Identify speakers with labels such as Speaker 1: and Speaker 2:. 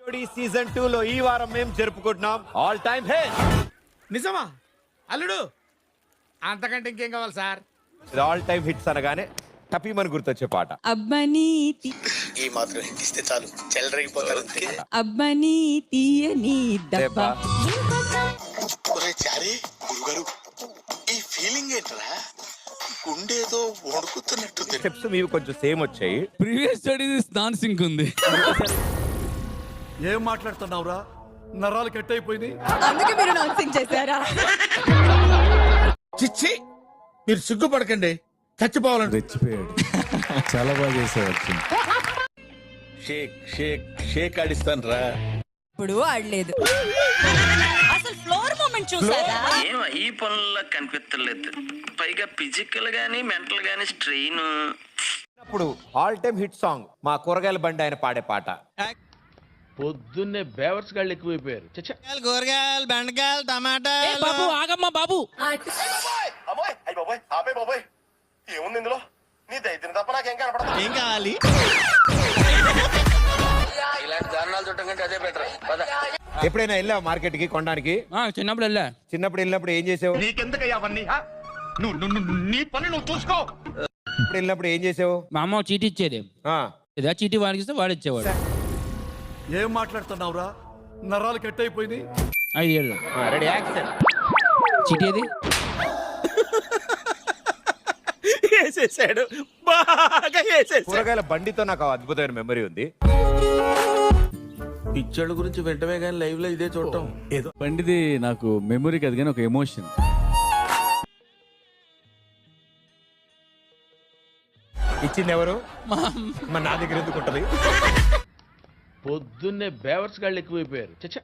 Speaker 1: Season 2 లో ఈ వారం మేము జరుపుకుంటున్నాం ఆల్ టైమ్ హిట్.
Speaker 2: నిజమా అల్లుడు? అంతకంటే ఇంకేం కావాలి సార్?
Speaker 1: ఆల్ టైమ్ హిట్స్ అనగానే టపీమని గుర్తొచ్చే పాట.
Speaker 3: అబ్బని
Speaker 4: ఈ మాత్రం హిట్ ఇస్తే చాలు చెలరేగిపోతారు అంతే.
Speaker 3: అబ్బని తీయని దెబ్బ.
Speaker 4: ఒరే చారీ గురుగారు, ఈ ఫీలింగ్ ఏంట్రా? గుండేదో వణుకుతున్నట్టుంది.
Speaker 1: స్టెప్స్ మీవి కొంచెం సేమ్ వచ్చాయి.
Speaker 5: ప్రీవియస్ స్టడీస్ నాన్ సింక్ ఉంది.
Speaker 6: ఏం మాట్లాడుతున్నావురా? నరాలు కట్ అయిపోయింది.
Speaker 3: అందుకే మీరు నాన్సింగ్ చేశారా?
Speaker 2: చిచ్చి, మీరు సిగ్గుపడకండి, చచ్చిపోవాలంటే.
Speaker 5: రెచ్చిపోయాడు. చాలా బాగా చేసేవచ్చు.
Speaker 4: షేక్ షేక్ షేక్ ఆడిస్తాను రా.
Speaker 3: ఇప్పుడు ఆడలేదు. అసలు ఫ్లోర్ మూమెంట్ చూసారా?
Speaker 7: ఏం ఈ పనుల్లో కనిపించలేదు. పైగా ఫిజికల్ గానీ మెంటల్ గానీ స్ట్రెయిన్.
Speaker 1: అప్పుడు ఆల్ టైమ్ హిట్ సాంగ్ మా కూరగాయల బండి ఆయన పాడే పాట.
Speaker 2: పొద్దున్నే బేవర్స్ గాళ్ళు ఎక్కువైపోయారు.
Speaker 8: కూరగాయలు బెండకాయలు టమాటా.
Speaker 5: బాబు ఆగమ్మా బాబు.
Speaker 4: అమ్మాయి అయ్యి బాబాయ్ ఆపే బాబాయ్, ఏముంది ఇందులో? నీ దైత్యం తప్ప నాకేం కనపడదు.
Speaker 8: ఏం కావాలి?
Speaker 7: ఇలాంటి దారుణాలు చుట్టం కంటే అదే బెటర్.
Speaker 1: ఎప్పుడైనా వెళ్ళావు మార్కెట్ కి కొనడానికి?
Speaker 5: చిన్నప్పుడు వెళ్ళా.
Speaker 1: చిన్నప్పుడు వెళ్ళినప్పుడు ఏం చేసావు?
Speaker 4: నీకెందుకయ్యా అవన్నీ? నువ్వు నీ పని నువ్వు చూసుకో.
Speaker 1: ఇప్పుడు వెళ్ళినప్పుడు ఏం చేసావు?
Speaker 5: మా అమ్మ చీటీ ఇచ్చేది.
Speaker 1: ఆ,
Speaker 5: ఏదో చీటీ వాడికి ఇస్తే వాడు ఇచ్చేవాడు.
Speaker 6: ఏం మాట్లాడుతున్నావురా? నరాలు కట్ అయిపోయింది.
Speaker 5: 5 ఏళ్ళు.
Speaker 1: Ready action.
Speaker 5: చీటీ ఏది?
Speaker 2: వేసేసాడు, బాగా వేసేసాడు.
Speaker 1: కూరగాయల బండితో నాకు అద్భుతమైన మెమరీ ఉంది.
Speaker 2: పిచ్చోళ్ళ గురించి వెంటనే కానీ లైవ్ లో ఇదే చూడటం ఏదో.
Speaker 5: బండిది నాకు మెమొరీ కాదు కానీ ఒక ఎమోషన్.
Speaker 1: ఇచ్చింది ఎవరు? మా నా దగ్గర ఎందుకు ఉంటది?
Speaker 2: పొద్దున్నే బేవర్స్ గాళ్ళు ఎక్కువైపోయారు. చచ్చా.